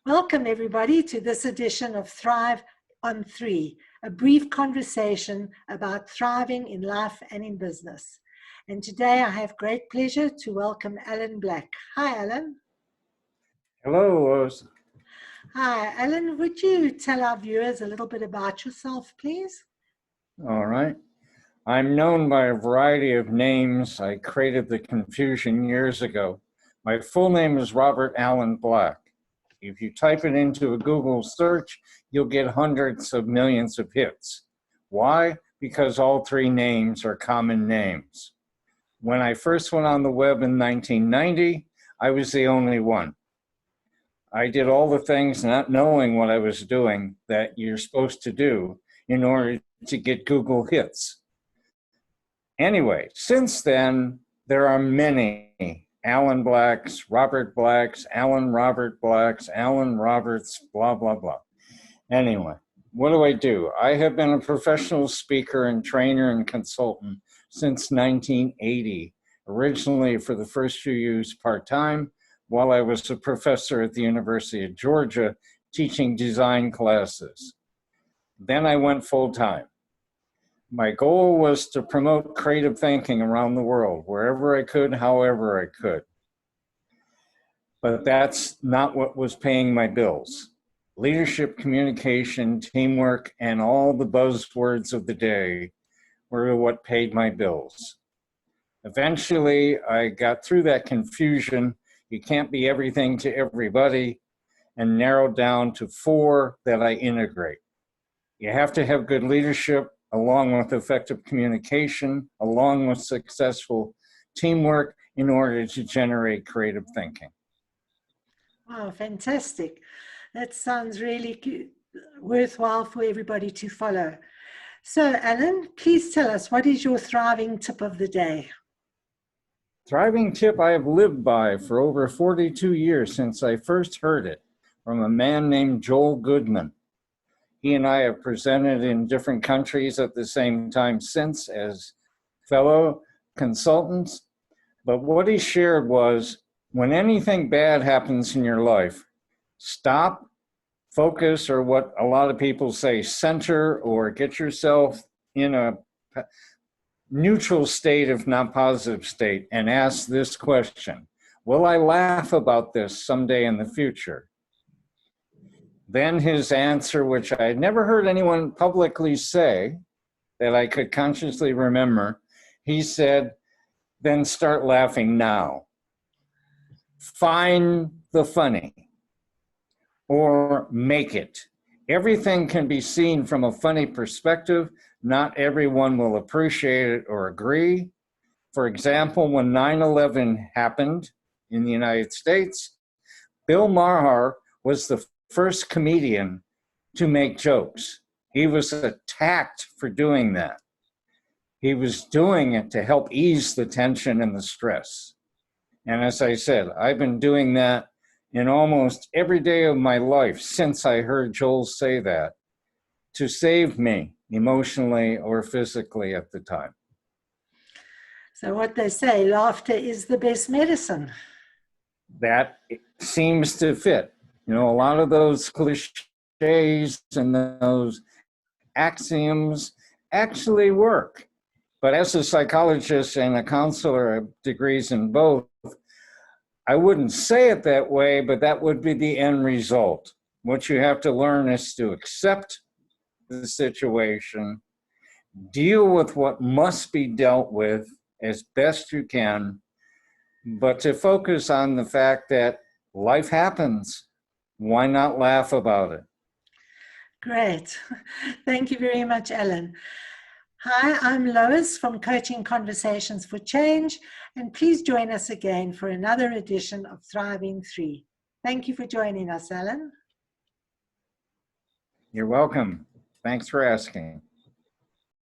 Welcome, everybody, to this edition of Thrive on 3, a brief conversation about thriving in life and in business. And today I have great pleasure to welcome Alan Black. Hi, Alan. Hello, Lois. Hi, Alan. Would you tell our viewers a little bit about yourself, please? All right. I'm known by a variety of names. I created the confusion years ago. My full name is Robert Allen Black. If you type it into a Google search, you'll get hundreds of millions of hits. Why? Because all three names are common names. When I first went on the web in 1990, I was the only one. I did all the things not knowing what I was doing that you're supposed to do in order to get Google hits. Anyway, since then, there are many Alan Blacks, Robert Blacks, Alan Robert Blacks, Alan Roberts, blah, blah, blah. Anyway, what do? I have been a professional speaker and trainer and consultant since 1980, originally for the first few years part-time, while I was a professor at the University of Georgia teaching design classes. Then I went full-time. My goal was to promote creative thinking around the world, wherever I could, however I could. But that's not what was paying my bills. Leadership, communication, teamwork, and all the buzzwords of the day were what paid my bills. Eventually, I got through that confusion. You can't be everything to everybody, and narrowed down to 4 that I integrate. You have to have good leadership, along with effective communication, along with successful teamwork in order to generate creative thinking. Wow, fantastic. That sounds really worthwhile for everybody to follow. So, Alan, please tell us, what is your thriving tip of the day? Thriving tip I have lived by for over 42 years since I first heard it from a man named Joel Goodman. He and I have presented in different countries at the same time since as fellow consultants. But what he shared was, when anything bad happens in your life, stop, focus, or what a lot of people say, center, or get yourself in a neutral state, if not positive state, and ask this question: will I laugh about this someday in the future? Then his answer, which I had never heard anyone publicly say that I could consciously remember, he said, then start laughing now. Find the funny, or make it. Everything can be seen from a funny perspective. Not everyone will appreciate it or agree. For example, when 9/11 happened in the United States, Bill Maher was the first comedian to make jokes. He was attacked for doing that. He was doing it to help ease the tension and the stress. And as I said, I've been doing that in almost every day of my life since I heard Joel say that, to save me emotionally or physically at the time. So what they say, laughter is the best medicine. That seems to fit. You know, a lot of those cliches and those axioms actually work. But as a psychologist and a counselor, I have degrees in both, I wouldn't say it that way, but that would be the end result. What you have to learn is to accept the situation, deal with what must be dealt with as best you can, but to focus on the fact that life happens. Why not laugh about it? Great. Thank you very much, Alan. Hi, I'm Lois from Coaching Conversations for Change, and please join us again for another edition of Thriving 3. Thank you for joining us, Alan. You're welcome. Thanks for asking.